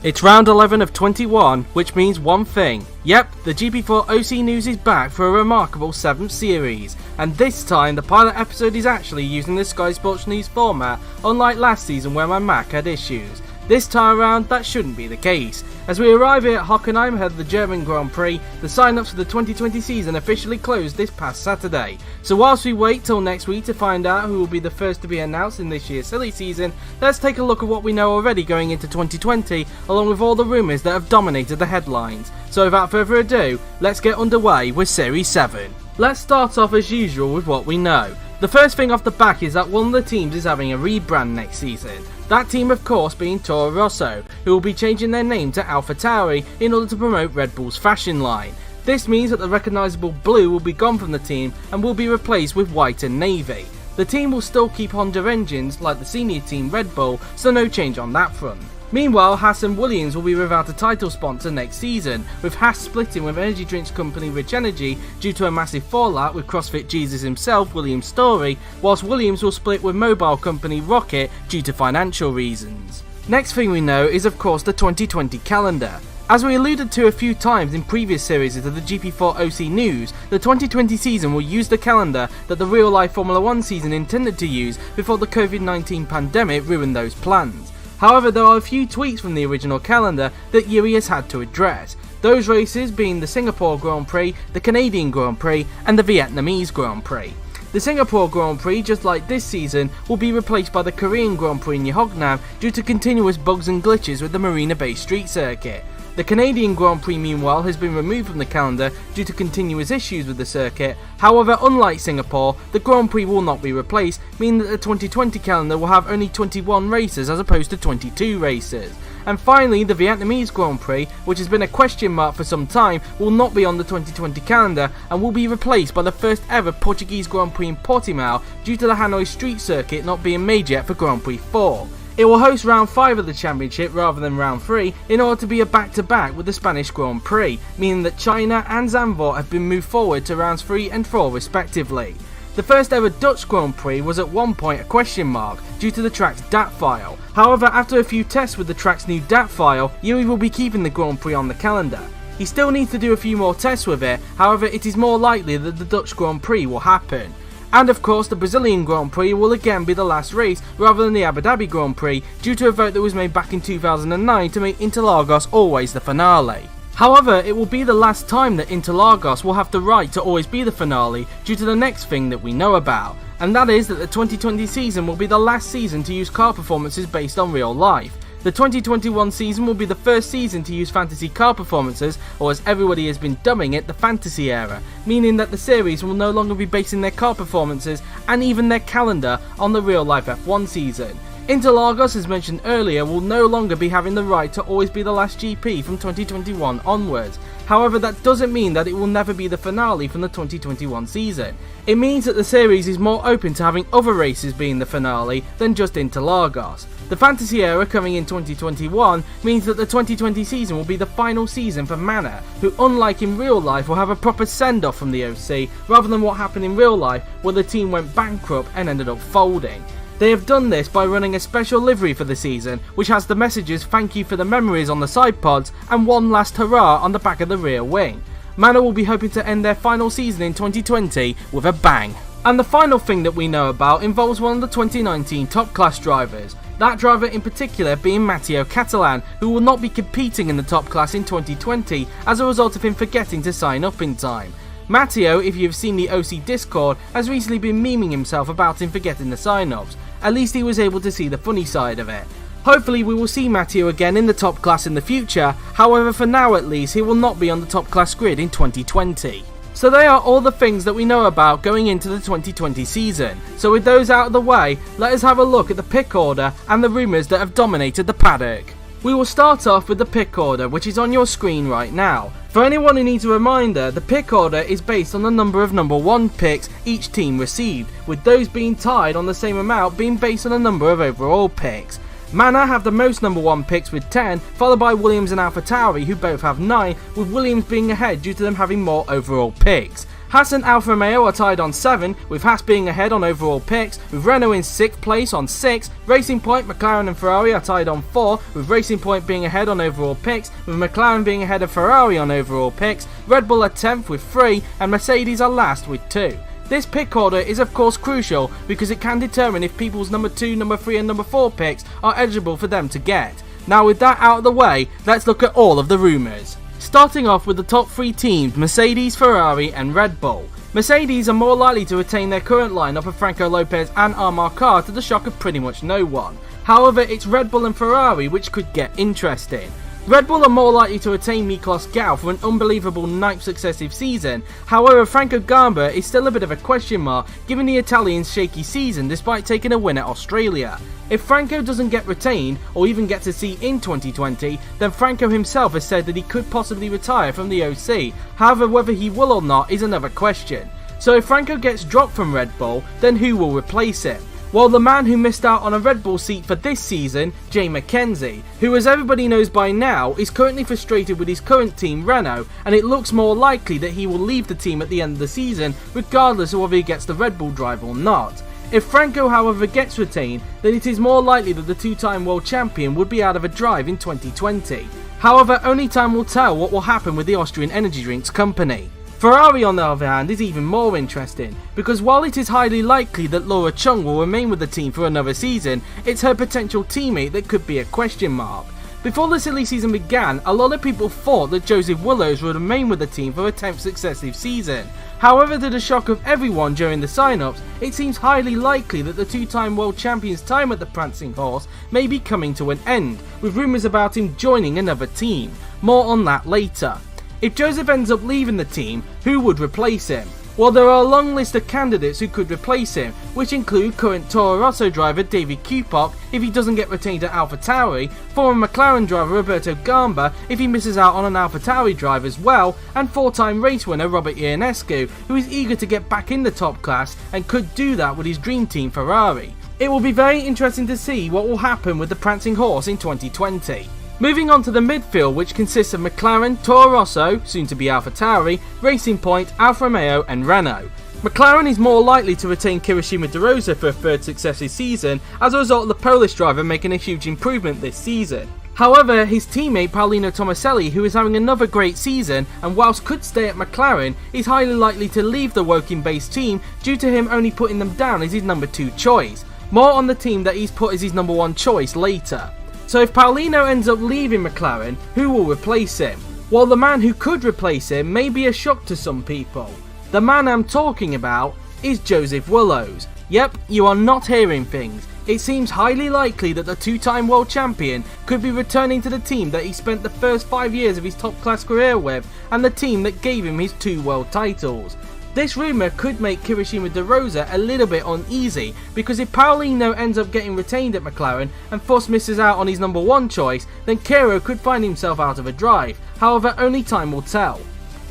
It's round 11 of 21, which means one thing. Yep, the GP4 OC News is back for a remarkable 7th series, and this time the pilot episode is actually using the Sky Sports News format, unlike last season where my Mac had issues. This time around, that shouldn't be the case. As we arrive here at Hockenheim ahead of the German Grand Prix, the sign-ups for the 2020 season officially closed this past Saturday. So whilst we wait till next week to find out who will be the first to be announced in this year's silly season, let's take a look at what we know already going into 2020, along with all the rumours that have dominated the headlines. So without further ado, let's get underway with Series 7. Let's start off as usual with what we know. The first thing off the back is that one of the teams is having a rebrand next season. That team of course being Toro Rosso, who will be changing their name to AlphaTauri in order to promote Red Bull's fashion line. This means that the recognisable blue will be gone from the team and will be replaced with white and navy. The team will still keep Honda engines like the senior team Red Bull, so no change on that front. Meanwhile, Haas and Williams will be without a title sponsor next season, with Haas splitting with energy drinks company Rich Energy due to a massive fallout with CrossFit Jesus himself, Williams Story, whilst Williams will split with mobile company Rocket due to financial reasons. Next thing we know is of course the 2020 calendar. As we alluded to a few times in previous series of the GP4 OC News, the 2020 season will use the calendar that the real-life Formula 1 season intended to use before the COVID-19 pandemic ruined those plans. However, there are a few tweaks from the original calendar that Yuri has had to address, those races being the Singapore Grand Prix, the Canadian Grand Prix and the Vietnamese Grand Prix. The Singapore Grand Prix, just like this season, will be replaced by the Korean Grand Prix in Yeongnam due to continuous bugs and glitches with the Marina Bay Street circuit. The Canadian Grand Prix meanwhile has been removed from the calendar due to continuous issues with the circuit. However, unlike Singapore, the Grand Prix will not be replaced, meaning that the 2020 calendar will have only 21 races as opposed to 22 races. And finally, the Vietnamese Grand Prix, which has been a question mark for some time, will not be on the 2020 calendar and will be replaced by the first ever Portuguese Grand Prix in Portimao due to the Hanoi Street Circuit not being made yet for Grand Prix 4. It will host round 5 of the championship rather than round 3 in order to be a back-to-back with the Spanish Grand Prix, meaning that China and Zandvoort have been moved forward to rounds 3 and 4 respectively. The first ever Dutch Grand Prix was at one point a question mark due to the track's DAT file. However, after a few tests with the track's new DAT file, Yuri will be keeping the Grand Prix on the calendar. He still needs to do a few more tests with it, however it is more likely that the Dutch Grand Prix will happen. And of course the Brazilian Grand Prix will again be the last race rather than the Abu Dhabi Grand Prix due to a vote that was made back in 2009 to make Interlagos always the finale. However, it will be the last time that Interlagos will have the right to always be the finale due to the next thing that we know about, and that is that the 2020 season will be the last season to use car performances based on real life. The 2021 season will be the first season to use fantasy car performances, or as everybody has been dubbing it, the fantasy era, meaning that the series will no longer be basing their car performances and even their calendar on the real life F1 season. Interlagos, as mentioned earlier, will no longer be having the right to always be the last GP from 2021 onwards. However, that doesn't mean that it will never be the finale from the 2021 season. It means that the series is more open to having other races being the finale than just Interlagos. The fantasy era coming in 2021 means that the 2020 season will be the final season for Mana, who unlike in real life will have a proper send-off from the OC rather than what happened in real life where the team went bankrupt and ended up folding. They have done this by running a special livery for the season, which has the messages "Thank you for the memories" on the side pods and "One last hurrah" on the back of the rear wing. Mana will be hoping to end their final season in 2020 with a bang. And the final thing that we know about involves one of the 2019 top class drivers. That driver in particular being Matteo Catalan, who will not be competing in the top class in 2020 as a result of him forgetting to sign up in time. Matteo, if you have seen the OC Discord, has recently been memeing himself about him forgetting the sign-ups. At least he was able to see the funny side of it. Hopefully we will see Matteo again in the top class in the future, however for now at least he will not be on the top class grid in 2020. So they are all the things that we know about going into the 2020 season. So with those out of the way, let us have a look at the pick order and the rumours that have dominated the paddock. We will start off with the pick order, which is on your screen right now. For anyone who needs a reminder, the pick order is based on the number of number 1 picks each team received, with those being tied on the same amount being based on the number of overall picks. Mana have the most number 1 picks with 10, followed by Williams and AlphaTauri who both have 9, with Williams being ahead due to them having more overall picks. Haas and Alfa Romeo are tied on 7, with Haas being ahead on overall picks, with Renault in 6th place on 6. Racing Point, McLaren and Ferrari are tied on 4, with Racing Point being ahead on overall picks, with McLaren being ahead of Ferrari on overall picks. Red Bull are 10th with 3, and Mercedes are last with 2. This pick order is of course crucial because it can determine if people's number 2, number 3 and number 4 picks are eligible for them to get. Now with that out of the way, let's look at all of the rumours. Starting off with the top 3 teams, Mercedes, Ferrari and Red Bull. Mercedes are more likely to retain their current lineup of Franco Lopez and Amar Khan to the shock of pretty much no one. However, it's Red Bull and Ferrari which could get interesting. Red Bull are more likely to retain Miklos Gal for an unbelievable 9th successive season. However, Franco Gamba is still a bit of a question mark given the Italian's shaky season despite taking a win at Australia. If Franco doesn't get retained or even get to see in 2020, then Franco himself has said that he could possibly retire from the OC. However, whether he will or not is another question. So if Franco gets dropped from Red Bull, then who will replace him? Well, the man who missed out on a Red Bull seat for this season, Jay McKenzie, who as everybody knows by now is currently frustrated with his current team Renault, and it looks more likely that he will leave the team at the end of the season regardless of whether he gets the Red Bull drive or not. If Franco however gets retained, then it is more likely that the 2-time world champion would be out of a drive in 2020. However, only time will tell what will happen with the Austrian energy drinks company. Ferrari on the other hand is even more interesting, because while it is highly likely that Laura Chung will remain with the team for another season, it's her potential teammate that could be a question mark. Before the silly season began, a lot of people thought that Joseph Willows would remain with the team for a 10th successive season. However, to the shock of everyone during the sign-ups, it seems highly likely that the 2-time world champion's time at the Prancing Horse may be coming to an end, with rumours about him joining another team. More on that later. If Joseph ends up leaving the team, who would replace him? Well, there are a long list of candidates who could replace him, which include current Toro Rosso driver David Kupok if he doesn't get retained at AlphaTauri, former McLaren driver Roberto Gamba if he misses out on an AlphaTauri drive as well, and 4-time race winner Robert Ionescu, who is eager to get back in the top class and could do that with his dream team Ferrari. It will be very interesting to see what will happen with the Prancing Horse in 2020. Moving on to the midfield, which consists of McLaren, Toro Rosso, soon to be AlphaTauri, Racing Point, Alfa Romeo and Renault. McLaren is more likely to retain Kirishima De Rosa for a 3rd successive season as a result of the Polish driver making a huge improvement this season. However, his teammate Paolino Tomaselli, who is having another great season and whilst could stay at McLaren, is highly likely to leave the Woking-based team due to him only putting them down as his number 2 choice. More on the team that he's put as his number 1 choice later. So if Paolino ends up leaving McLaren, who will replace him? Well, the man who could replace him may be a shock to some people. The man I'm talking about is Joseph Willows. Yep, you are not hearing things. It seems highly likely that the 2-time world champion could be returning to the team that he spent the first 5 years of his top class career with and the team that gave him his 2 world titles. This rumour could make Kirishima De Rosa a little bit uneasy because if Paolino ends up getting retained at McLaren and thus misses out on his number 1 choice, then Kiro could find himself out of a drive. However, only time will tell.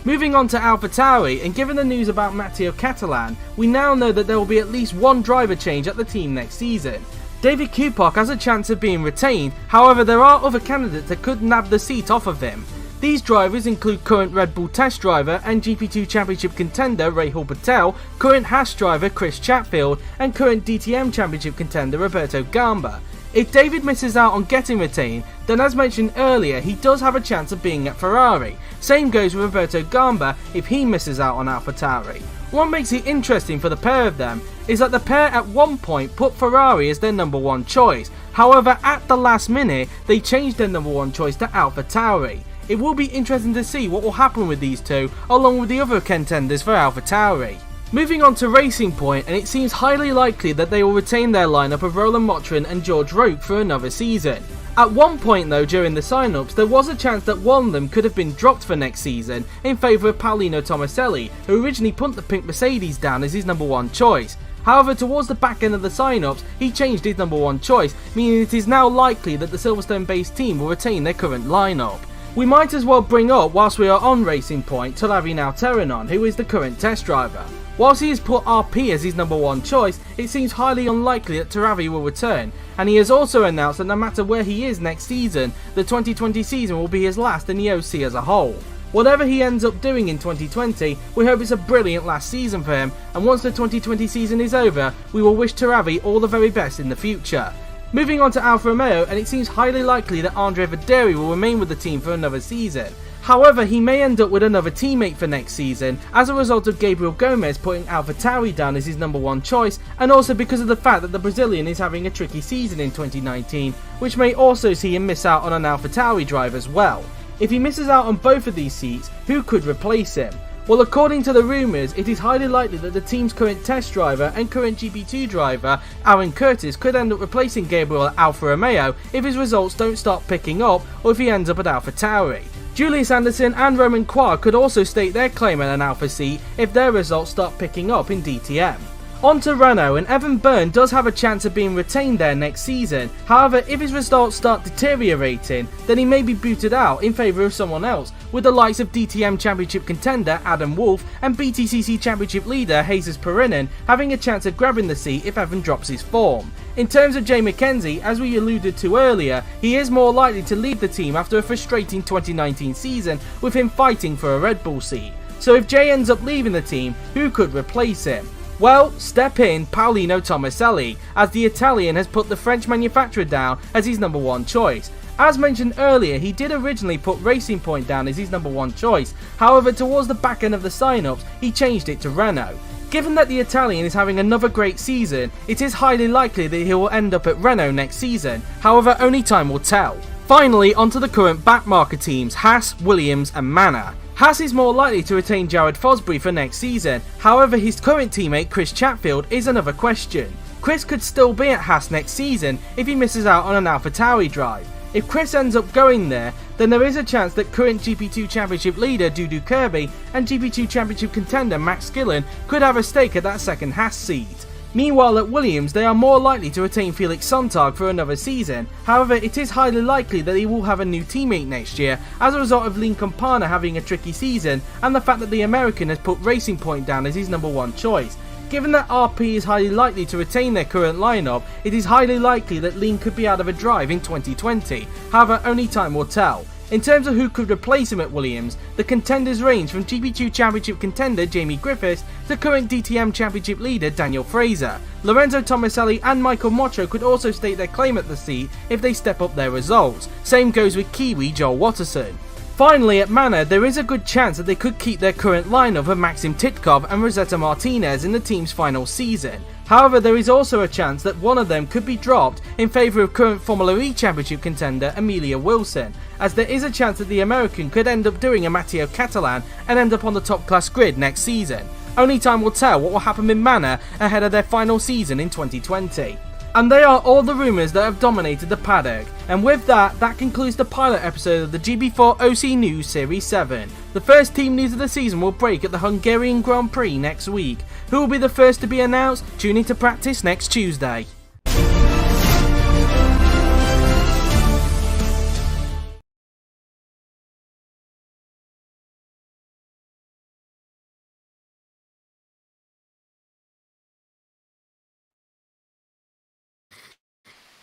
Moving on to AlphaTauri, and given the news about Matteo Catalan, we now know that there will be at least 1 driver change at the team next season. David Kupok has a chance of being retained, however there are other candidates that could nab the seat off of him. These drivers include current Red Bull test driver and GP2 championship contender Rahul Patel, current Haas driver Chris Chatfield, and current DTM championship contender Roberto Gamba. If David misses out on getting retained, then as mentioned earlier, he does have a chance of being at Ferrari. Same goes with Roberto Gamba if he misses out on AlphaTauri. What makes it interesting for the pair of them is that the pair at one point put Ferrari as their number 1 choice. However, at the last minute, they changed their number 1 choice to AlphaTauri. It will be interesting to see what will happen with these two, along with the other contenders for AlphaTauri. Moving on to Racing Point, and it seems highly likely that they will retain their lineup of Roland Motrin and George Roque for another season. At one point though during the sign-ups, there was a chance that one of them could have been dropped for next season in favour of Paolino Tomaselli, who originally put the pink Mercedes down as his number 1 choice. However, towards the back end of the sign-ups, he changed his number 1 choice, meaning it is now likely that the Silverstone-based team will retain their current lineup. We might as well bring up, whilst we are on Racing Point, Tolavi Nauteranon, who is the current test driver. Whilst he has put RP as his number 1 choice, it seems highly unlikely that Teravi will return, and he has also announced that no matter where he is next season, the 2020 season will be his last in the OC as a whole. Whatever he ends up doing in 2020, we hope it's a brilliant last season for him, and once the 2020 season is over, we will wish Taravi all the very best in the future. Moving on to Alfa Romeo, and it seems highly likely that Andre Verderi will remain with the team for another season. However, he may end up with another teammate for next season as a result of Gabriel Gomez putting AlphaTauri down as his number one choice, and also because of the fact that the Brazilian is having a tricky season in 2019, which may also see him miss out on an AlphaTauri drive as well. If he misses out on both of these seats, who could replace him? Well, according to the rumours, it is highly likely that the team's current test driver and current GP2 driver, Aaron Curtis, could end up replacing Gabriel at Alfa Romeo if his results don't start picking up or if he ends up at AlphaTauri. Julius Anderson and Roman Quar could also stake their claim at an Alpha seat if their results start picking up in DTM. On to Renault, and Evan Byrne does have a chance of being retained there next season. However, if his results start deteriorating, then he may be booted out in favour of someone else, with the likes of DTM Championship contender Adam Wolff and BTCC Championship leader Jesus Perinen having a chance of grabbing the seat if Evan drops his form. In terms of Jay McKenzie, as we alluded to earlier, he is more likely to leave the team after a frustrating 2019 season, with him fighting for a Red Bull seat. So if Jay ends up leaving the team, who could replace him? Well, step in Paolino Tomaselli, as the Italian has put the French manufacturer down as his number one choice. As mentioned earlier, he did originally put Racing Point down as his number one choice, however towards the back end of the sign-ups, he changed it to Renault. Given that the Italian is having another great season, it is highly likely that he will end up at Renault next season, however only time will tell. Finally, onto the current backmarker teams, Haas, Williams and Manor. Haas is more likely to retain Jared Fosbury for next season, however his current teammate Chris Chatfield is another question. Chris could still be at Haas next season if he misses out on an AlphaTauri drive. If Chris ends up going there, then there is a chance that current GP2 Championship leader Dudu Kirby and GP2 Championship contender Max Gillen could have a stake at that second Haas seat. Meanwhile at Williams, they are more likely to retain Felix Sontag for another season, however it is highly likely that he will have a new teammate next year as a result of Lincoln Parner having a tricky season and the fact that the American has put Racing Point down as his number one choice. Given that RP is highly likely to retain their current lineup, it is highly likely that Lean could be out of a drive in 2020, however only time will tell. In terms of who could replace him at Williams, the contenders range from GP2 Championship contender Jamie Griffiths to current DTM Championship leader Daniel Fraser. Lorenzo Tomaselli and Michael Mocho could also stake their claim at the seat if they step up their results. Same goes with Kiwi Joel Watterson. Finally, at Manor, there is a good chance that they could keep their current lineup of Maxim Titkov and Rosetta Martinez in the team's final season. However, there is also a chance that one of them could be dropped in favour of current Formula E Championship contender Amelia Wilson, as there is a chance that the American could end up doing a Matteo Catalan and end up on the top class grid next season. Only time will tell what will happen in Manor ahead of their final season in 2020. And they are all the rumours that have dominated the paddock. And with that, that concludes the pilot episode of the GP4 OC News Series 7. The first team news of the season will break at the Hungarian Grand Prix next week. Who will be the first to be announced? Tune into practice next Tuesday.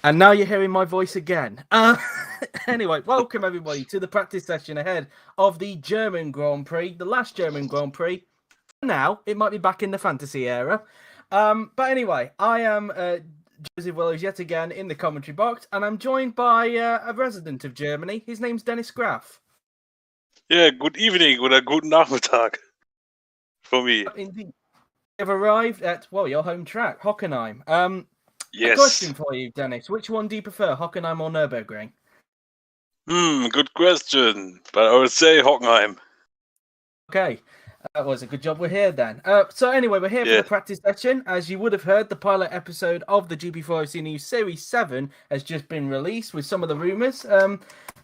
And now you're hearing my voice again. Anyway, welcome everybody to the practice session ahead of the German Grand Prix, the last German Grand Prix. Now, it might be back in the fantasy era. But anyway, I am Joseph Willows yet again in the commentary box, and I'm joined by a resident of Germany. His name's Dennis Graf. Yeah, good evening or guten Nachmittag for me. Indeed. You've arrived at, well, your home track, Hockenheim. Yes. A question for you, Dennis. Which one do you prefer, Hockenheim or Nürburgring? Good question. But I would say Hockenheim. Okay. That was a good job we're here then. So anyway, we're here for the practice session. As you would have heard, the pilot episode of the GP4 OC News Series 7 has just been released with some of the rumours.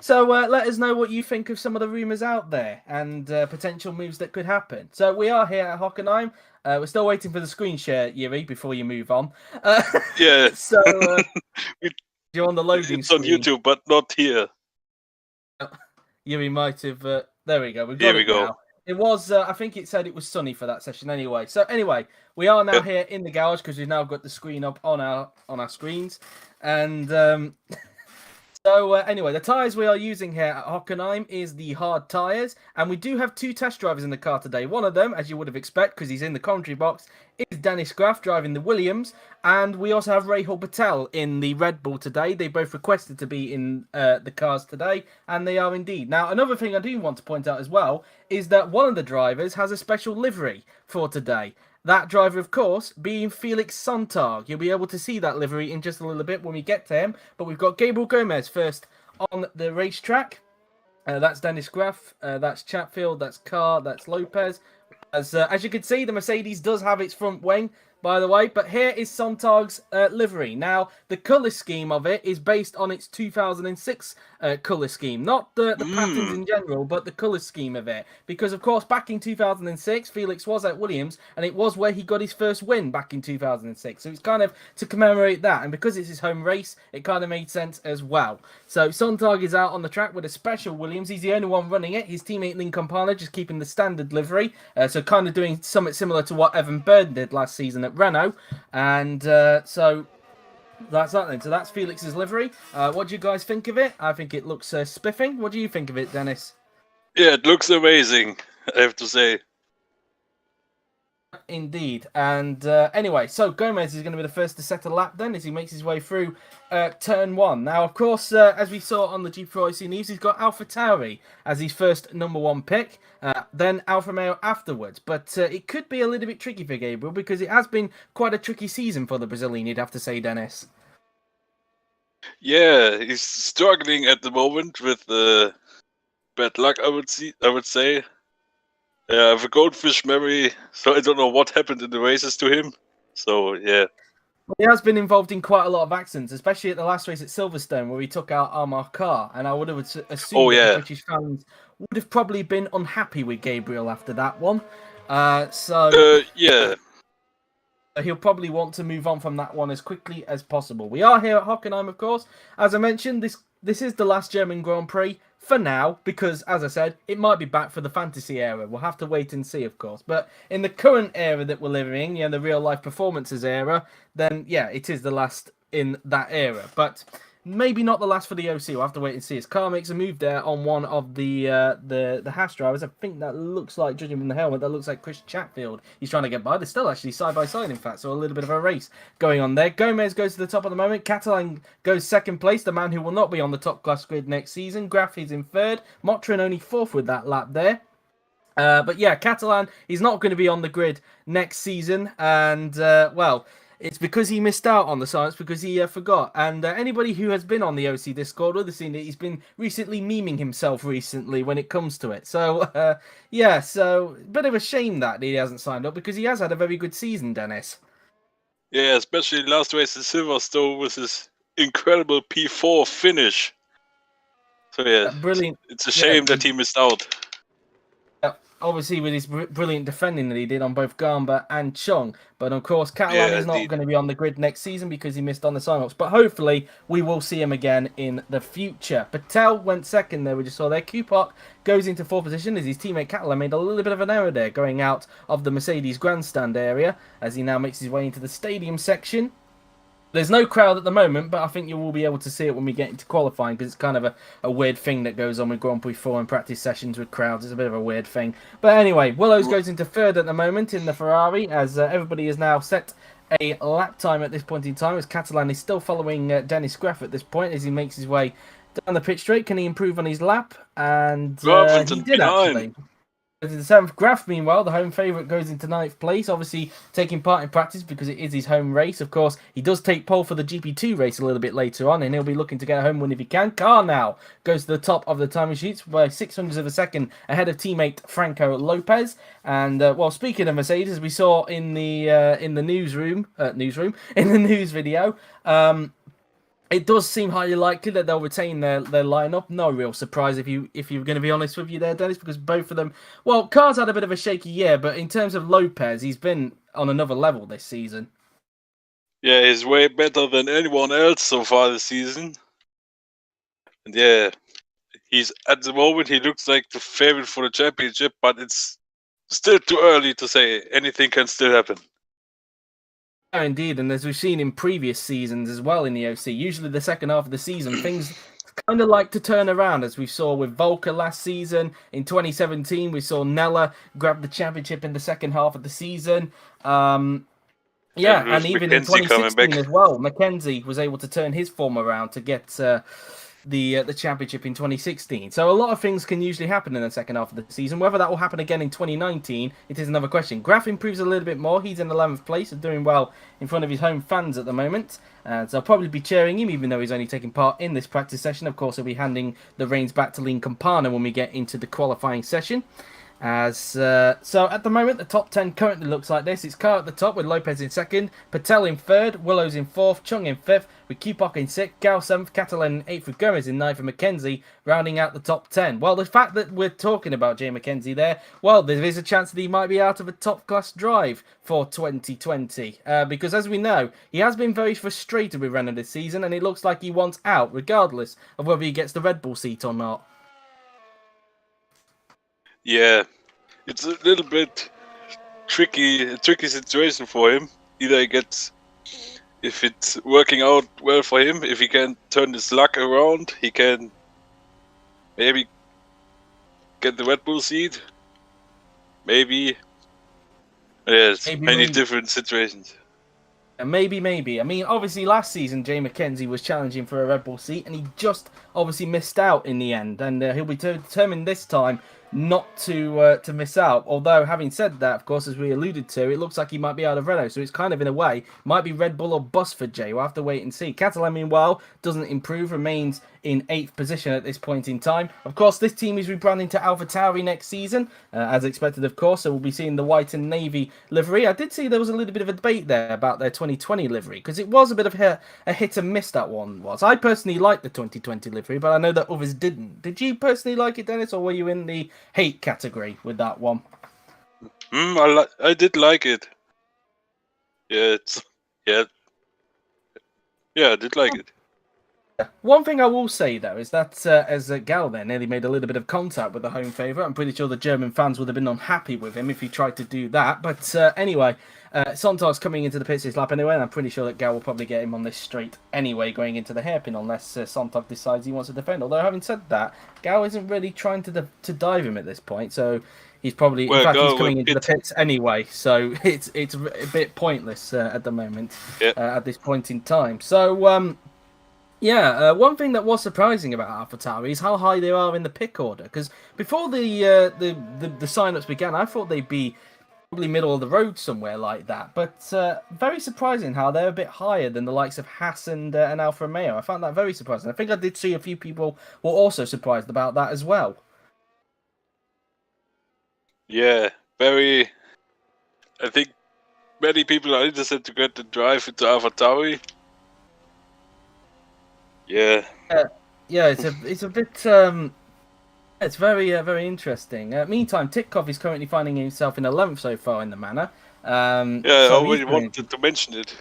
So let us know what you think of some of the rumours out there and potential moves that could happen. So we are here at Hockenheim. We're still waiting for the screen share, Yuri, before you move on. Yeah. So you're on the loading It's screen. on YouTube, but not here. Yuri might have... there we go. Here we go. Now. It was, I think it said it was sunny for that session anyway. So anyway, we are now here in the garage because we've now got the screen up on our screens. And So anyway, the tyres we are using here at Hockenheim is the hard tyres, and we do have two test drivers in the car today. One of them, as you would have expected, because he's in the commentary box, is Dennis Graff driving the Williams, and we also have Rahul Patel in the Red Bull today. They both requested to be in the cars today, and they are indeed. Now, another thing I do want to point out as well is that one of the drivers has a special livery for today. That driver, of course, being Felix Sontag. You'll be able to see that livery in just a little bit when we get to him. But we've got Gabriel Gomez first on the racetrack. That's Dennis Graff. That's Chatfield. That's Carr. That's Lopez. As you can see, the Mercedes does have its front wing, by the way. But here is Sontag's livery. Now, the colour scheme of it is based on its 2006 colour scheme. Not the patterns in general, but the colour scheme of it. Because, of course, back in 2006, Felix was at Williams, and it was where he got his first win back in 2006. So it's kind of to commemorate that. And because it's his home race, it kind of made sense as well. So Sontag is out on the track with a special Williams. He's the only one running it. His teammate Lincoln Parner just keeping the standard livery. So kind of doing something similar to what Evan Byrne did last season at Renault. And so that's that then. So that's Felix's livery. What do you guys think of it? I think it looks spiffing. What do you think of it, Dennis? Yeah, it looks amazing, I have to say. Indeed. And anyway, so Gomez is going to be the first to set a lap then as he makes his way through turn one. Now, of course, as we saw on the GP4 News, he's got AlphaTauri as his first number one pick, then Alfa Romeo afterwards. But it could be a little bit tricky for Gabriel because it has been quite a tricky season for the Brazilian, you'd have to say, Dennis. Yeah, he's struggling at the moment with bad luck, I would say. I have a goldfish memory, so I don't know what happened in the races to him. So, yeah. Well, he has been involved in quite a lot of accidents, especially at the last race at Silverstone where he took out Amar Khan. And I would have assumed that the British fans would have probably been unhappy with Gabriel after that one. Yeah. He'll probably want to move on from that one as quickly as possible. We are here at Hockenheim, of course. As I mentioned, this is the last German Grand Prix for now, because, as I said, it might be back for the fantasy era. We'll have to wait and see, of course. But in the current era that we're living in, the real-life performances era, then, yeah, it is the last in that era. But maybe not the last for the OC. We'll have to wait and see. His car makes a move there on one of the Haas drivers. I think that looks like, judging from the helmet, that looks like Chris Chatfield. He's trying to get by. They're still actually side by side, in fact. So a little bit of a race going on there. Gomez goes to the top at the moment. Catalan goes second place, the man who will not be on the top class grid next season. Graff is in third. Motrin only fourth with that lap there. But yeah, Catalan is not going to be on the grid next season. And, well, it's because he missed out on the science, because he forgot. And anybody who has been on the OC Discord would have seen that he's been recently memeing himself recently when it comes to it. So, yeah, so a bit of a shame that he hasn't signed up because he has had a very good season, Dennis. Yeah, especially last race in Silverstone with his incredible P4 finish. So, yeah, brilliant. It's a shame that he missed out. Obviously, with his brilliant defending that he did on both Gamba and Chung. But, of course, Catalan is not going to be on the grid next season because he missed on the sign-ups. But hopefully, we will see him again in the future. Patel went second there, we just saw there. Kupok goes into fourth position as his teammate Catalan made a little bit of an error there, going out of the Mercedes grandstand area as he now makes his way into the stadium section. There's no crowd at the moment, but I think you will be able to see it when we get into qualifying because it's kind of a weird thing that goes on with Grand Prix 4 and practice sessions with crowds. It's a bit of a weird thing. But anyway, Willows goes into third at the moment in the Ferrari as everybody is now set a lap time at this point in time as Catalan is still following Dennis Graff at this point as he makes his way down the pit straight. Can he improve on his lap? And he did actually. The seventh. Graff, meanwhile, the home favourite, goes into ninth place, obviously taking part in practice because it is his home race. Of course, he does take pole for the GP2 race a little bit later on, and he'll be looking to get a home win if he can. Carr now goes to the top of the timing sheets by 600ths of a second ahead of teammate Franco Lopez. And well, speaking of Mercedes, we saw in the news video. It does seem highly likely that they'll retain their lineup. No real surprise if you're going to be honest with you there, Dennis, because both of them. Well, Carr's had a bit of a shaky year, but in terms of Lopez, he's been on another level this season. Yeah, he's way better than anyone else so far this season. And yeah, he's at the moment he looks like the favorite for the championship, but it's still too early to say. Anything can still happen. Indeed, and as we've seen in previous seasons as well in the OC, usually the second half of the season, things kind of like to turn around, as we saw with Volker last season. In 2017, we saw Nella grab the championship in the second half of the season. Yeah, and even in Mackenzie coming 2016 back. as well, Mackenzie was able to turn his form around to get the championship in 2016. So a lot of things can usually happen in the second half of the season. Whether that will happen again in 2019, it is another question. Graf improves a little bit more. He's in 11th place and doing well in front of his home fans at the moment. So I'll probably be cheering him, even though he's only taking part in this practice session. Of course, he'll be handing the reins back to Lean Campana when we get into the qualifying session. So at the moment, the top 10 currently looks like this. It's Carr at the top with Lopez in second, Patel in third, Willows in fourth, Chung in fifth, with Kipok in sixth, Gal seventh, Catalan in eighth, with Gomez in ninth, and Mackenzie rounding out the top 10. Well, the fact that we're talking about Jay Mackenzie there, well, there is a chance that he might be out of a top-class drive for 2020. Because as we know, he has been very frustrated with Renault this season, and it looks like he wants out, regardless of whether he gets the Red Bull seat or not. Yeah, it's a little bit tricky situation for him. Either he gets, if it's working out well for him, if he can turn his luck around, he can maybe get the Red Bull seat. Maybe. Yes, many different situations. Maybe. I mean, obviously, last season, Jay Mackenzie was challenging for a Red Bull seat, and he just obviously missed out in the end. And he'll be determined this time not to miss out. Although, having said that, of course, as we alluded to, it looks like he might be out of Renault. So it's kind of, in a way, might be Red Bull or bust for Jay. We'll have to wait and see. Catalan, meanwhile, doesn't improve, remains in 8th position at this point in time. Of course, this team is rebranding to AlphaTauri next season, as expected, of course. So we'll be seeing the white and navy livery. I did see there was a little bit of a debate there about their 2020 livery, because it was a bit of a hit and miss, that one was. I personally liked the 2020 livery, but I know that others didn't. Did you personally like it, Dennis, or were you in the hate category with that one? I did like it. Yeah, I did like it. One thing I will say, though, is that as Gal there nearly made a little bit of contact with the home favourite, I'm pretty sure the German fans would have been unhappy with him if he tried to do that. But anyway, Sontag's coming into the pits this lap anyway, and I'm pretty sure that Gal will probably get him on this straight anyway, going into the hairpin, unless Sontag decides he wants to defend. Although, having said that, Gal isn't really trying to dive him at this point, so he's probably, in fact, he's coming into the pits anyway, so it's a bit pointless at the moment, at this point in time. So, yeah, one thing that was surprising about AlphaTauri is how high they are in the pick order. Because before the sign-ups began, I thought they'd be probably middle of the road somewhere like that. But very surprising how they're a bit higher than the likes of Haas and Alfa Romeo. I found that very surprising. I think I did see a few people were also surprised about that as well. Yeah, very. I think many people are interested to get the drive into AlphaTauri. Yeah. Yeah, it's a bit it's very interesting. Meantime, Titkov is currently finding himself in 11th so far in the manor. I already wanted to mention it,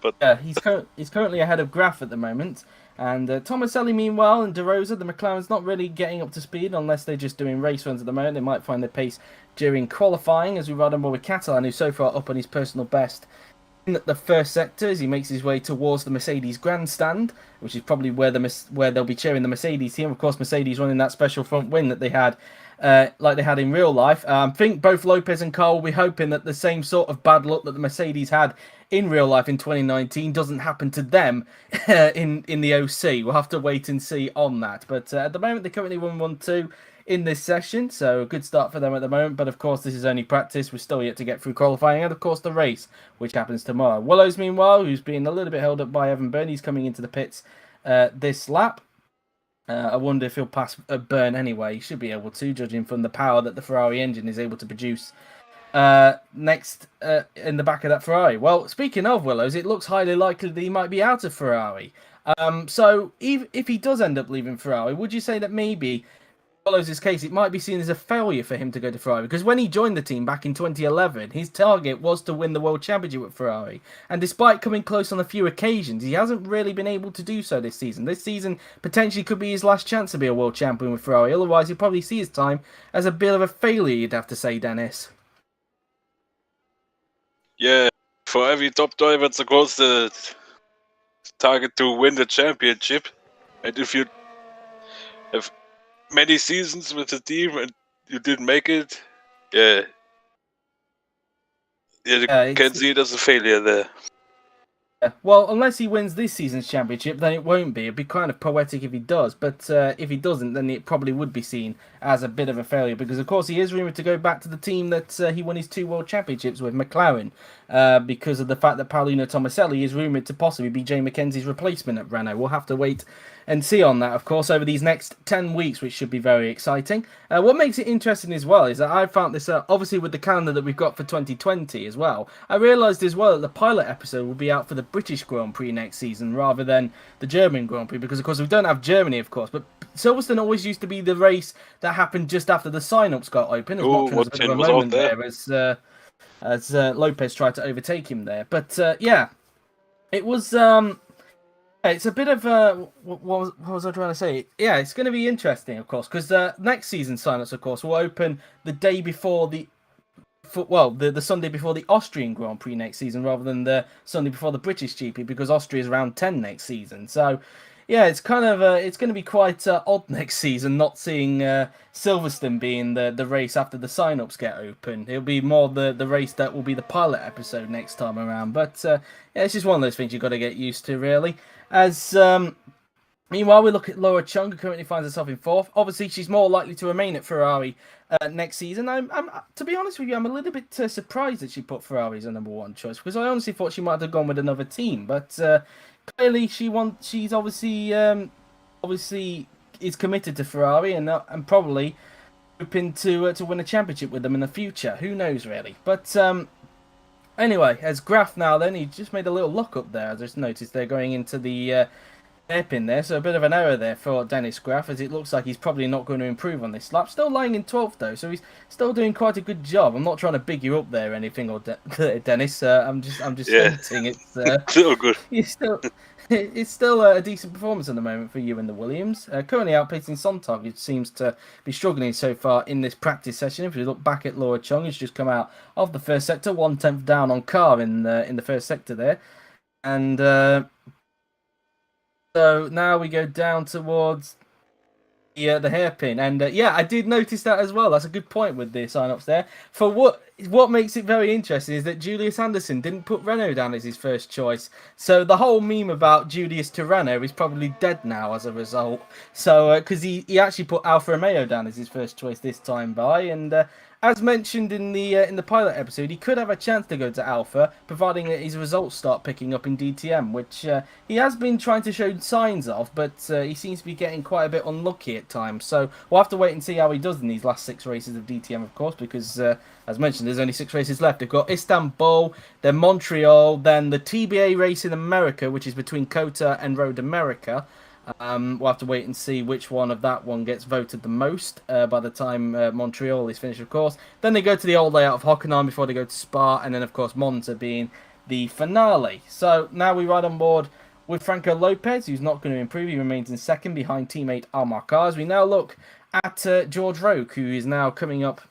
but yeah, he's currently ahead of Graf at the moment. And Tomaselli, meanwhile, and De Rosa, the McLaren's not really getting up to speed unless they're just doing race runs at the moment. They might find their pace during qualifying, as we ride on board with Catalan, who's so far up on his personal best in the first sector as he makes his way towards the Mercedes grandstand, which is probably where they'll be cheering the Mercedes team. Of course, Mercedes running that special front wing that they had, like they had in real life. I think both Lopez and Carl will be hoping that the same sort of bad luck that the Mercedes had in real life in 2019 doesn't happen to them in the OC. We'll have to wait and see on that. But at the moment, they currently won 1-2 in this session, so a good start for them at the moment. But of course, this is only practice. We're still yet to get through qualifying, and of course the race, which happens tomorrow. Willows, meanwhile, who's being a little bit held up by Evan Byrne, he's coming into the pits this lap. I wonder if he'll pass Byrne anyway. He should be able to, judging from the power that the Ferrari engine is able to produce next in the back of that Ferrari. Well, speaking of Willows, it looks highly likely that he might be out of Ferrari. So if he does end up leaving Ferrari, would you say that maybe Willows' case, it might be seen as a failure for him to go to Ferrari? Because when he joined the team back in 2011, his target was to win the World Championship with Ferrari. And despite coming close on a few occasions, he hasn't really been able to do so this season. This season potentially could be his last chance to be a World Champion with Ferrari. Otherwise, he'll probably see his time as a bit of a failure, you'd have to say, Dennis. Yeah, for every top driver, it's of course the target to win the championship. And if you have many seasons with the team and you didn't make it, yeah, you can see it as a failure there. Well, unless he wins this season's championship, then it won't be. It'd be kind of poetic if he does, but if he doesn't, then it probably would be seen as a bit of a failure because, of course, he is rumoured to go back to the team that he won his 2 World Championships with, McLaren, because of the fact that Paolino Tomaselli is rumoured to possibly be Jay Mackenzie's replacement at Renault. We'll have to wait and see on that, of course, over these next 10 weeks, which should be very exciting. What makes it interesting as well is that I found this, obviously with the calendar that we've got for 2020 as well, I realised as well that the pilot episode will be out for the British Grand Prix next season rather than the German Grand Prix, because of course we don't have Germany, of course, but Silverstone always used to be the race that happened just after the sign-ups got open. As much was a bit of a moment there as Lopez tried to overtake him there. But yeah, it was... it's a bit of what was I trying to say? Yeah, it's going to be interesting, of course, because next season sign-ups, of course, will open the day before the Sunday before the Austrian Grand Prix next season, rather than the Sunday before the British GP, because Austria is round 10 next season. So, yeah, it's kind of it's going to be quite odd next season not seeing Silverstone being the race after the sign-ups get open. It'll be more the race that will be the pilot episode next time around. But yeah, it's just one of those things you've got to get used to, really. As meanwhile, we look at Laura Chung, who currently finds herself in 4th. Obviously, she's more likely to remain at Ferrari next season. I'm to be honest with you, I'm a little bit surprised that she put Ferrari as a number 1 choice, because I honestly thought she might have gone with another team. But clearly, she's obviously is committed to Ferrari and probably hoping to win a championship with them in the future. Who knows, really? But anyway, as Graf now, then he just made a little lock up there. I just noticed they're going into the hairpin there, so a bit of an error there for Dennis Graf, as it looks like he's probably not going to improve on this lap. Still lying in 12th though, so he's still doing quite a good job. I'm not trying to big you up there or anything, or Dennis. I'm just hinting. It's still good. It's still a decent performance at the moment for you in the Williams. Currently outpacing Sontag, who seems to be struggling so far in this practice session. If you look back at Laura Chung, who's just come out of the first sector, 1/10 down on car in the first sector there, and. So now we go down towards the hairpin, and yeah, I did notice that as well. That's a good point with the sign-ups there. For what makes it very interesting is that Julius Anderson didn't put Renault down as his first choice. So the whole meme about Julius to Renault is probably dead now as a result. So because he actually put Alfa Romeo down as his first choice this time by, and as mentioned in the pilot episode, he could have a chance to go to Alpha, providing that his results start picking up in DTM, which he has been trying to show signs of, but he seems to be getting quite a bit unlucky at times. So we'll have to wait and see how he does in these last 6 races of DTM, of course, because as mentioned, there's only 6 races left. They've got Istanbul, then Montreal, then the TBA race in America, which is between COTA and Road America. We'll have to wait and see which one of that one gets voted the most by the time Montreal is finished, of course. Then they go to the old layout of Hockenheim before they go to Spa, and then, of course, Monza being the finale. So now we ride on board with Franco Lopez, who's not going to improve. He remains in 2nd behind teammate Almar Cars. We now look at George Roque, who is now coming up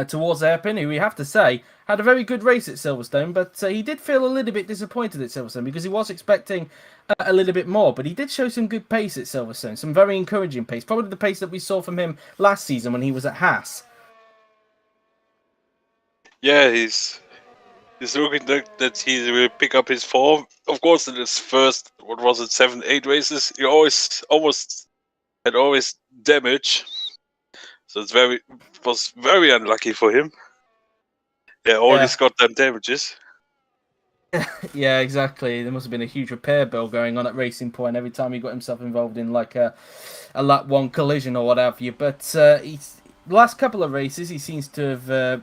towards Hairpin, who we have to say had a very good race at Silverstone, but he did feel a little bit disappointed at Silverstone because he was expecting a little bit more, but he did show some good pace at Silverstone, some very encouraging pace, probably the pace that we saw from him last season when he was at Haas. Yeah, he's looking like that he will pick up his form. Of course, in his first, 7, 8 races, he almost had damage. So it was very unlucky for him. Yeah, all these goddamn damages. Yeah, exactly. There must have been a huge repair bill going on at Racing Point every time he got himself involved in like a lap 1 collision or what have you. But the last couple of races, he seems to have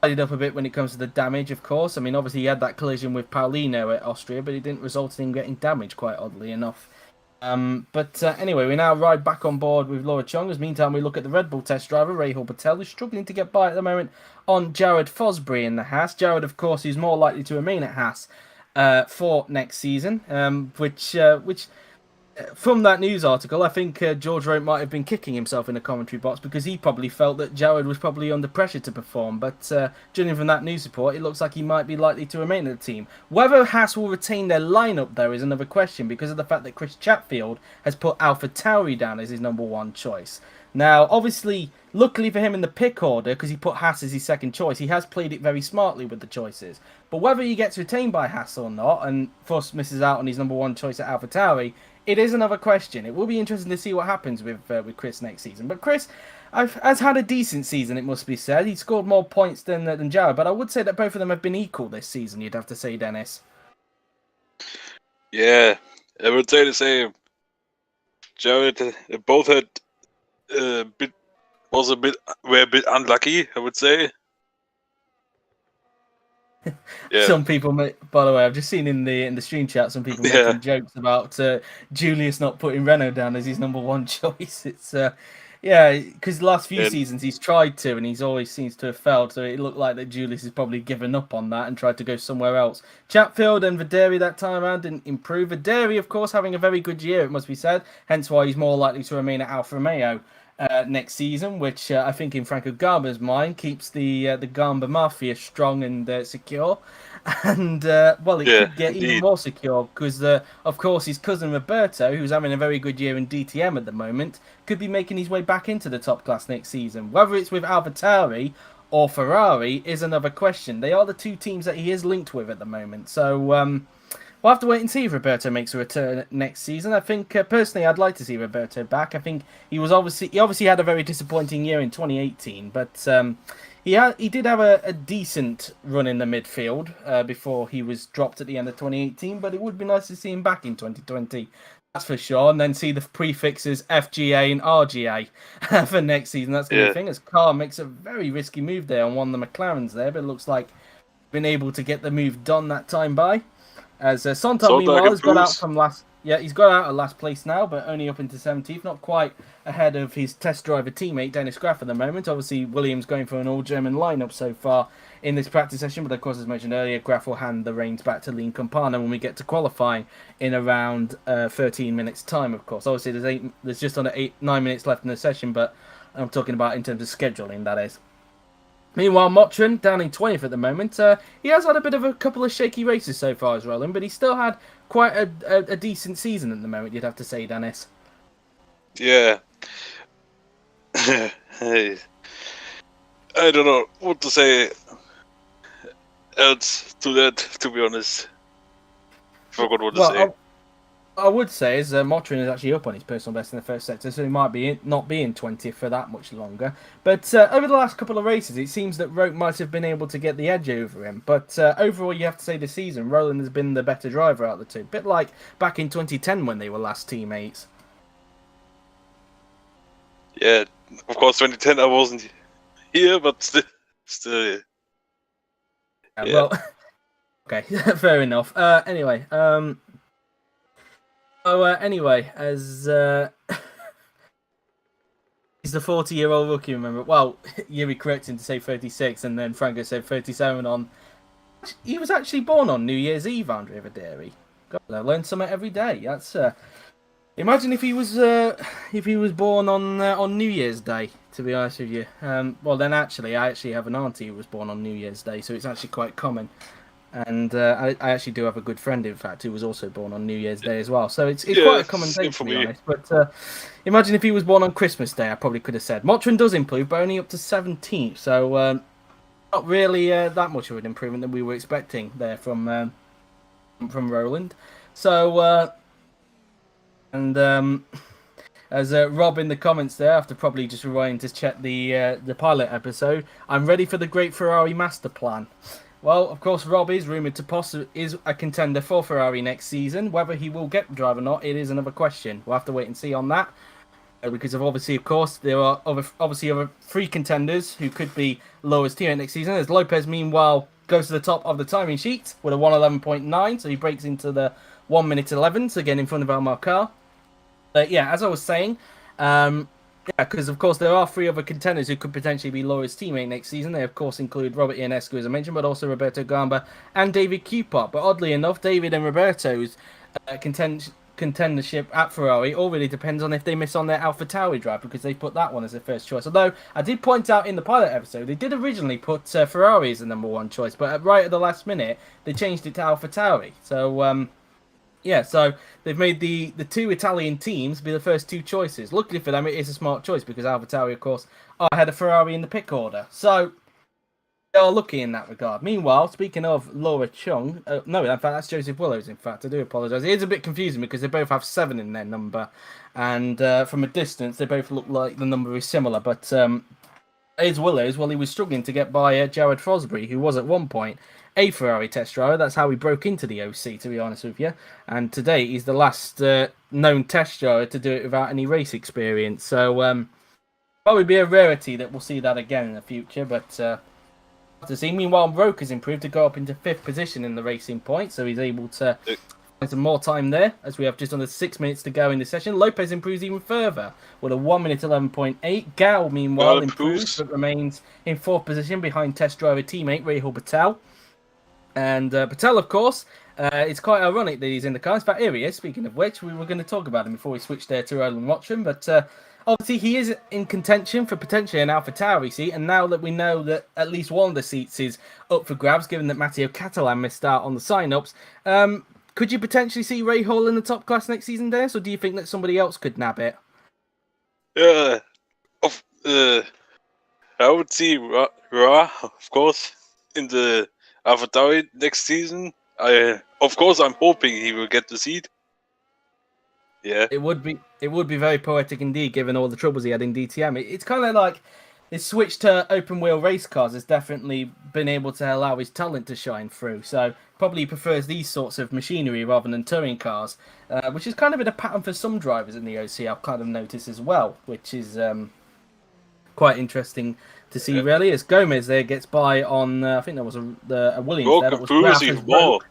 tidied up a bit when it comes to the damage, of course. I mean, obviously he had that collision with Paolino at Austria, but it didn't result in him getting damaged, quite oddly enough. But anyway, we now ride back on board with Laura Chung. As meantime, we look at the Red Bull test driver, Rahul Patel, who's struggling to get by at the moment on Jared Fosbury in the Haas. Jared, of course, is more likely to remain at Haas for next season, which from that news article, I think George Rope might have been kicking himself in the commentary box because he probably felt that Jared was probably under pressure to perform. But judging from that news report, it looks like he might be likely to remain in the team. Whether Haas will retain their lineup, though, is another question because of the fact that Chris Chatfield has put AlphaTauri down as his number one choice. Now, obviously, luckily for him in the pick order, because he put Haas as his second choice, he has played it very smartly with the choices. But whether he gets retained by Haas or not, and thus misses out on his number one choice at AlphaTauri, it is another question. It will be interesting to see what happens with Chris next season. But Chris has had a decent season, it must be said. He scored more points than Jared, but I would say that both of them have been equal this season, you'd have to say, Dennis. Yeah, I would say the same. Jared, both had were a bit unlucky, I would say. Yeah. Some people, by the way, I've just seen in the stream chat some people making jokes about Julius not putting Renault down as his number one choice. It's because the last few seasons he's tried to, and he's always seems to have failed. So it looked like that Julius has probably given up on that and tried to go somewhere else. Chatfield and Videri that time around didn't improve. Videri, of course, having a very good year, it must be said. Hence why he's more likely to remain at Alfa Romeo next season, which I think in Franco Garba's mind keeps the Garba Mafia strong and secure. And it could get even more secure because, of course, his cousin Roberto, who's having a very good year in DTM at the moment, could be making his way back into the top class next season. Whether it's with AlphaTauri or Ferrari is another question. They are the two teams that he is linked with at the moment. So we'll have to wait and see if Roberto makes a return next season. I think, personally, I'd like to see Roberto back. I think he obviously had a very disappointing year in 2018, but he did have a decent run in the midfield before he was dropped at the end of 2018, but it would be nice to see him back in 2020. That's for sure, and then see the prefixes FGA and RGA for next season. That's going to be the thing, as Carr makes a very risky move there on one of the McLarens there, but it looks like been able to get the move done that time by. As Sontag, meanwhile, has got out from last... Yeah, he's got out of last place now, but only up into 17th. Not quite ahead of his test driver teammate, Dennis Graff, at the moment. Obviously, Williams going for an all-German lineup so far in this practice session. But, of course, as mentioned earlier, Graff will hand the reins back to Lean Campana when we get to qualifying in around 13 minutes' time, of course. Obviously, there's just under 9 minutes left in the session, but I'm talking about in terms of scheduling, that is. Meanwhile, Motrin down in 20th at the moment. He has had a couple of shaky races so far as Roland, but he still had quite a decent season at the moment, you'd have to say, Dennis. Yeah. Hey. I don't know what to say else to that, to be honest. Forgot what to say. I would say is Motrin is actually up on his personal best in the first sector, so he might not be in 20th for that much longer. But over the last couple of races, it seems that Roke might have been able to get the edge over him. But overall, you have to say this season, Roland has been the better driver out of the two. Bit like back in 2010 when they were last teammates. Yeah, of course, 2010 I wasn't here, but still. Yeah. Well, okay, fair enough. Anyway, as he's the 40-year-old rookie, remember? Well, Yuri corrected to say 36, and then Franco said 37 on... He was actually born on New Year's Eve, Andre Videri. God, I learn something every day. That's imagine if he was born on New Year's Day, to be honest with you. Well, then I actually have an auntie who was born on New Year's Day, so it's actually quite common. And I actually do have a good friend, in fact, who was also born on New Year's Day as well. So it's quite a common day, to be honest. But imagine if he was born on Christmas Day, I probably could have said. Motrin does improve, but only up to 17th. So not really that much of an improvement that we were expecting there from Roland. So, as Rob in the comments there, after probably just rewinding to check the pilot episode, I'm ready for the Great Ferrari Master Plan. Well, of course, Rob is rumoured to is a contender for Ferrari next season. Whether he will get the drive or not, it is another question. We'll have to wait and see on that. Because of course, there are other three contenders who could be Lowe's teammate next season. As Lopez, meanwhile, goes to the top of the timing sheet with a 1:11.9, so he breaks into the 1 minute 11, so again in front of Elmar Carr. Yeah, as I was saying, because of course there are three other contenders who could potentially be Laura's teammate next season. They of course include Robert Ionescu, as I mentioned, but also Roberto Gamba and David Cupart. But oddly enough, David and Roberto's contendership at Ferrari all really depends on if they miss on their AlphaTauri drive, because they put that one as their first choice. Although I did point out in the pilot episode they did originally put Ferrari as the number one choice, but right at the last minute they changed it to AlphaTauri. So yeah, so they've made the two Italian teams be the first two choices. Luckily for them, it is a smart choice because AlphaTauri, of course, are ahead of Ferrari in the pick order. So they are lucky in that regard. Meanwhile, speaking of Laura Chung, no, in fact, that's Joseph Willows, in fact. I do apologise. It is a bit confusing because they both have 7 in their number. And from a distance, they both look like the number is similar. But it's Willows. Well, he was struggling to get by Jared Frosbury, who was at one point a Ferrari test driver. That's how he broke into the OC, to be honest with you. And today, he's the last known test driver to do it without any race experience. So, probably be a rarity that we'll see that again in the future. But to see. Meanwhile, Roke has improved to go up into 5th position in the racing point, so he's able to find some more time there, as we have just under 6 minutes to go in the session. Lopez improves even further with a 1 minute 11.8. Gal, meanwhile, improves but remains in 4th position behind test driver teammate Rahul Patel. And Patel, of course, it's quite ironic that he's in the car. In fact, here he is. Speaking of which, we were going to talk about him before we switched there to Roland Watcham, but obviously, he is in contention for potentially an AlphaTauri seat, and now that we know that at least one of the seats is up for grabs, given that Matteo Catalan missed out on the sign-ups, could you potentially see Ray Hall in the top class next season, Dennis, or do you think that somebody else could nab it? I would see Ra, of course, in the AlphaTauri next season. Of course, I'm hoping he will get the seat. Yeah, it would be very poetic indeed, given all the troubles he had in DTM. It's kind of like his switch to open wheel race cars has definitely been able to allow his talent to shine through. So probably prefers these sorts of machinery rather than touring cars, which is kind of been a pattern for some drivers in the OC. I've kind of noticed as well, which is quite interesting to see. Really, as Gomez there gets by on, I think there was a Williams there. That was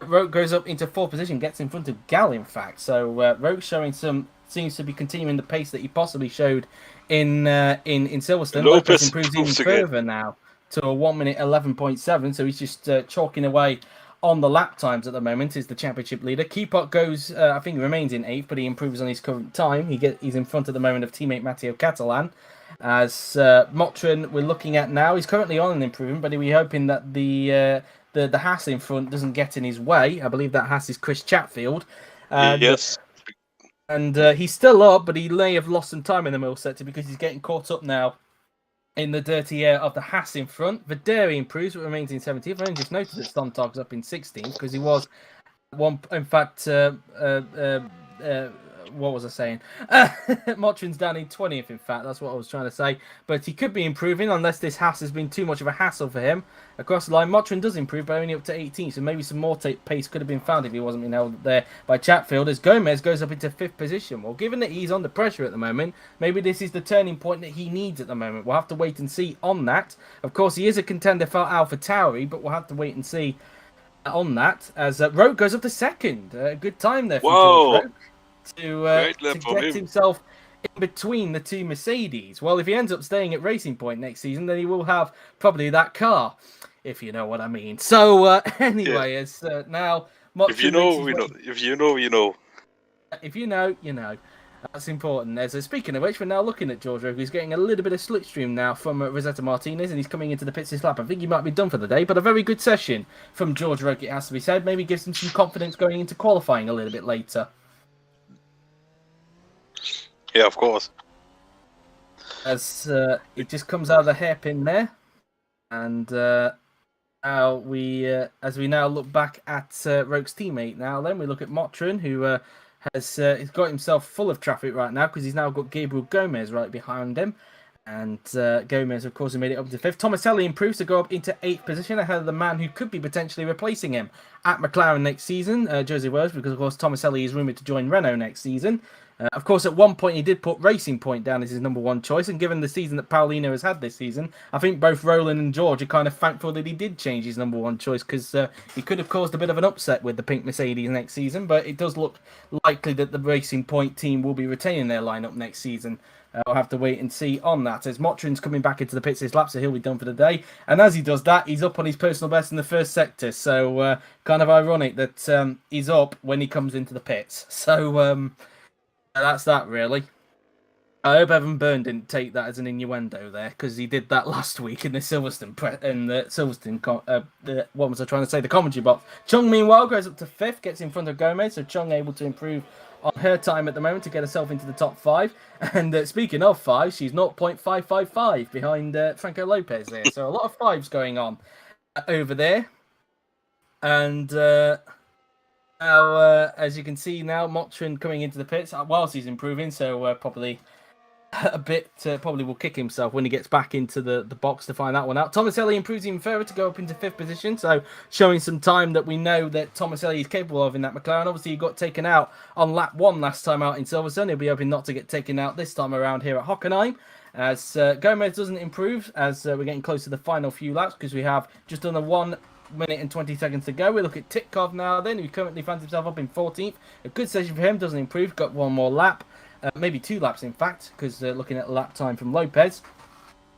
Roke goes up into 4th position, gets in front of Gal, in fact. So Roke seems to be continuing the pace that he possibly showed in Silverstone. Lopez improves even further now to a 1 minute 11.7. So he's just chalking away on the lap times at the moment. Is the championship leader. Keepot goes, I think he remains in 8th, but he improves on his current time. He's in front at the moment of teammate Matteo Catalan. As Motrin we're looking at now, he's currently on an improvement, but we're hoping that the Haas in front doesn't get in his way. I believe that Haas is Chris Chatfield. Yes. And he's still up, but he may have lost some time in the middle sector because he's getting caught up now in the dirty air of the Haas in front. Videri improves, but remains in 17th. I only just noticed that Stontag's up in 16th because he was one. In fact, what was I saying? Motrin's down in 20th, in fact. That's what I was trying to say. But he could be improving unless this Haas has been too much of a hassle for him. Across the line, Motrin does improve, but only up to 18th. So maybe some more pace could have been found if he wasn't being held there by Chatfield. As Gomez goes up into 5th position. Well, given that he's under pressure at the moment, maybe this is the turning point that he needs at the moment. We'll have to wait and see on that. Of course, he is a contender for AlphaTauri, but we'll have to wait and see on that. As Roke goes up to 2nd. Good time there for George Roke to get himself in between the two Mercedes. Well, if he ends up staying at Racing Point next season, then he will have probably that car, if you know what I mean. So anyway, as now, if you know, you know. If you know, you know. If you know, you know. That's important. As speaking of which, we're now looking at George Roke, who's getting a little bit of slipstream now from Rosetta Martinez, and he's coming into the pits this lap. I think he might be done for the day, but a very good session from George Roke, it has to be said. Maybe gives him some confidence going into qualifying a little bit later. Yeah, of course. As it just comes out of the hairpin there, and now as we now look back at Roke's teammate. Now, then we look at Motrin, who has got himself full of traffic right now because he's now got Gabriel Gomez right behind him. And Gomez, of course, has made it up to 5th. Tomaselli improves to go up into 8th position ahead of the man who could be potentially replacing him at McLaren next season, Jose Wells, because, of course, Tomaselli is rumoured to join Renault next season. Of course, at one point, he did put Racing Point down as his number one choice, and given the season that Paulino has had this season, I think both Roland and George are kind of thankful that he did change his number one choice, because he could have caused a bit of an upset with the pink Mercedes next season, but it does look likely that the Racing Point team will be retaining their lineup next season We'll have to wait and see on that, as Motrin's coming back into the pits this lap, so he'll be done for the day. And as he does that, he's up on his personal best in the first sector. So kind of ironic that he's up when he comes into the pits. So that's that, really. I hope Evan Byrne didn't take that as an innuendo there, because he did that last week in the Silverstone what was I trying to say? The commentary box. Chung, meanwhile, goes up to 5th, gets in front of Gomez, so Chung able to improve on her time at the moment to get herself into the top 5. And speaking of 5, she's 0.555 behind Franco Lopez there. So a lot of 5s going on over there. And now, as you can see now, Motrin coming into the pits whilst he's improving, so probably a bit, probably will kick himself when he gets back into the box to find that one out. Tomaselli improves even further to go up into 5th position, so showing some time that we know that Tomaselli is capable of in that McLaren. Obviously, he got taken out on lap 1 last time out in Silverstone. He'll be hoping not to get taken out this time around here at Hockenheim. As Gomez doesn't improve, as we're getting close to the final few laps, because we have just under 1 minute and 20 seconds to go. We look at Titkov now then, who currently finds himself up in 14th. A good session for him, doesn't improve, got 1 more lap. Maybe 2 laps, in fact, because looking at the lap time from Lopez.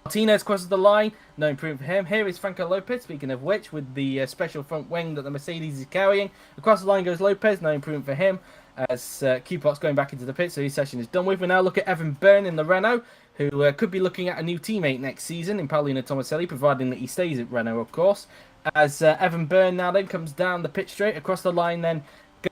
Martinez crosses the line, no improvement for him. Here is Franco Lopez, speaking of which, with the special front wing that the Mercedes is carrying. Across the line goes Lopez, no improvement for him, as Q-Pot's going back into the pit, so his session is done with. We now look at Evan Byrne in the Renault, who could be looking at a new teammate next season in Paolino Tomaselli, providing that he stays at Renault, of course. As Evan Byrne now then comes down the pit straight, across the line then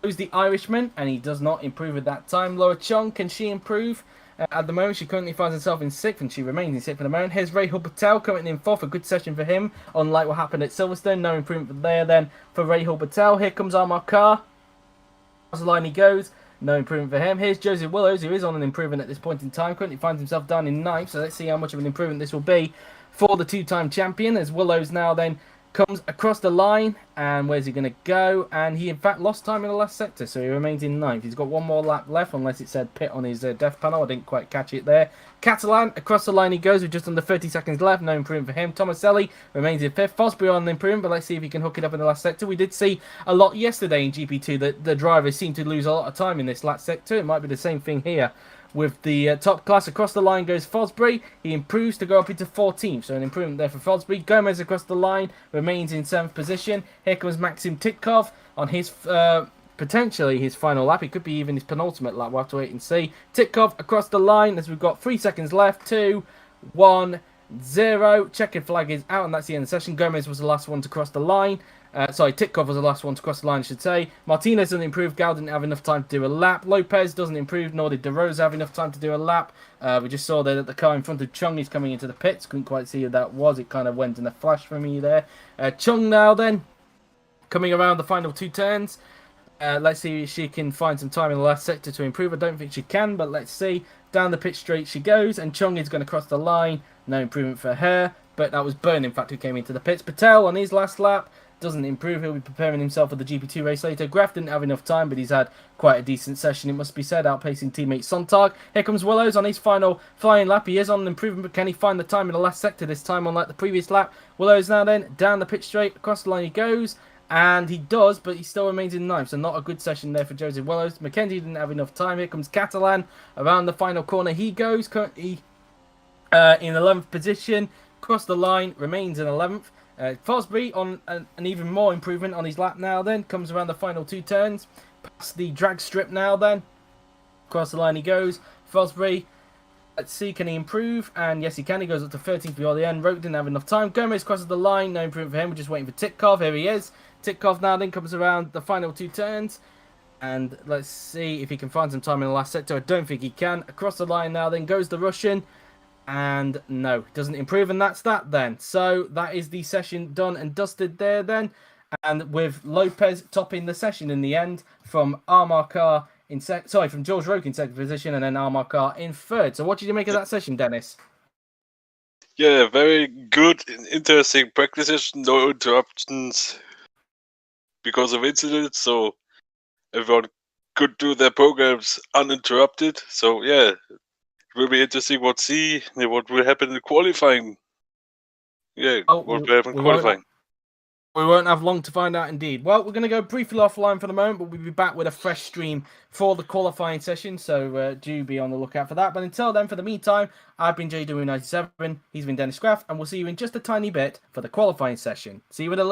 goes the Irishman, and he does not improve at that time. Laura Chung, can she improve? At the moment, she currently finds herself in 6th, and she remains in 6th for the moment. Here's Rahul Patel coming in 4th, a good session for him, unlike what happened at Silverstone. No improvement there then for Rahul Patel. Here comes Amar Kar. Across the line he goes. No improvement for him. Here's Joseph Willows, who is on an improvement at this point in time. Currently finds himself down in 9th, so let's see how much of an improvement this will be for the 2-time champion, as Willows now then comes across the line, and where's he going to go? And he in fact lost time in the last sector, so he remains in 9th. He's got 1 more lap left, unless it said pit on his death panel. I didn't quite catch it there. Catalan, across the line he goes with just under 30 seconds left. No improvement for him. Tomaselli remains in 5th. Fosbury on an improvement, but let's see if he can hook it up in the last sector. We did see a lot yesterday in GP2 that the drivers seem to lose a lot of time in this last sector. It might be the same thing here with the top class. Across the line goes Fosbury. He improves to go up into 14th, so an improvement there for Fosbury. Gomez across the line remains in 7th position. Here comes Maxim Titkov on his potentially his final lap. It could be even his penultimate lap. We'll have to wait and see. Titkov across the line as we've got 3 seconds left. 2, 1, 0. Checkered flag is out, and that's the end of the session. Gomez was the last one to cross the line. Titkov was the last one to cross the line, I should say. Martinez doesn't improve. Gal didn't have enough time to do a lap. Lopez doesn't improve, nor did De Rosa have enough time to do a lap. We just saw that the car in front of Chung is coming into the pits. Couldn't quite see who that was. It kind of went in a flash for me there. Chung now then, coming around the final 2 turns. Let's see if she can find some time in the last sector to improve. I don't think she can, but let's see. Down the pit straight she goes, and Chung is going to cross the line. No improvement for her, but that was Byrne, in fact, who came into the pits. Patel on his last lap doesn't improve. He'll be preparing himself for the GP2 race later. Graf didn't have enough time, but he's had quite a decent session, it must be said, outpacing teammate Sontag. Here comes Willows on his final flying lap. He is on an improvement, but can he find the time in the last sector this time, unlike the previous lap? Willows now then, down the pit straight, across the line he goes. And he does, but he still remains in 9th, so not a good session there for Joseph Willows. McKenzie didn't have enough time. Here comes Catalan. Around the final corner he goes, currently in 11th position. Across the line, remains in 11th. Fosbury on an even more improvement on his lap now then. Comes around the final 2 turns. Past the drag strip now then. Across the line he goes. Fosbury, let's see, can he improve? And yes, he can. He goes up to 13th before the end. Roke didn't have enough time. Gomez crosses the line. No improvement for him. We're just waiting for Titkov. Here he is. Titkov now then comes around the final 2 turns. And let's see if he can find some time in the last sector. I don't think he can. Across the line now then goes the Russian. And no, doesn't improve. And that's that then. So that is the session done and dusted there then. And with Lopez topping the session in the end from Amar Kar from George Roke in 2nd position, and then Amar Kar in 3rd. So what did you make of that session, Dennis? Yeah, very good, interesting practice session. No interruptions because of incidents, so everyone could do their programs uninterrupted. So yeah, it will be interesting what will happen in qualifying. Yeah, what will happen in qualifying. We won't have long to find out indeed. Well, we're going to go briefly offline for the moment, but we'll be back with a fresh stream for the qualifying session, so do be on the lookout for that. But until then, for the meantime, I've been JW97, he's been Dennis Graff, and we'll see you in just a tiny bit for the qualifying session. See you in a little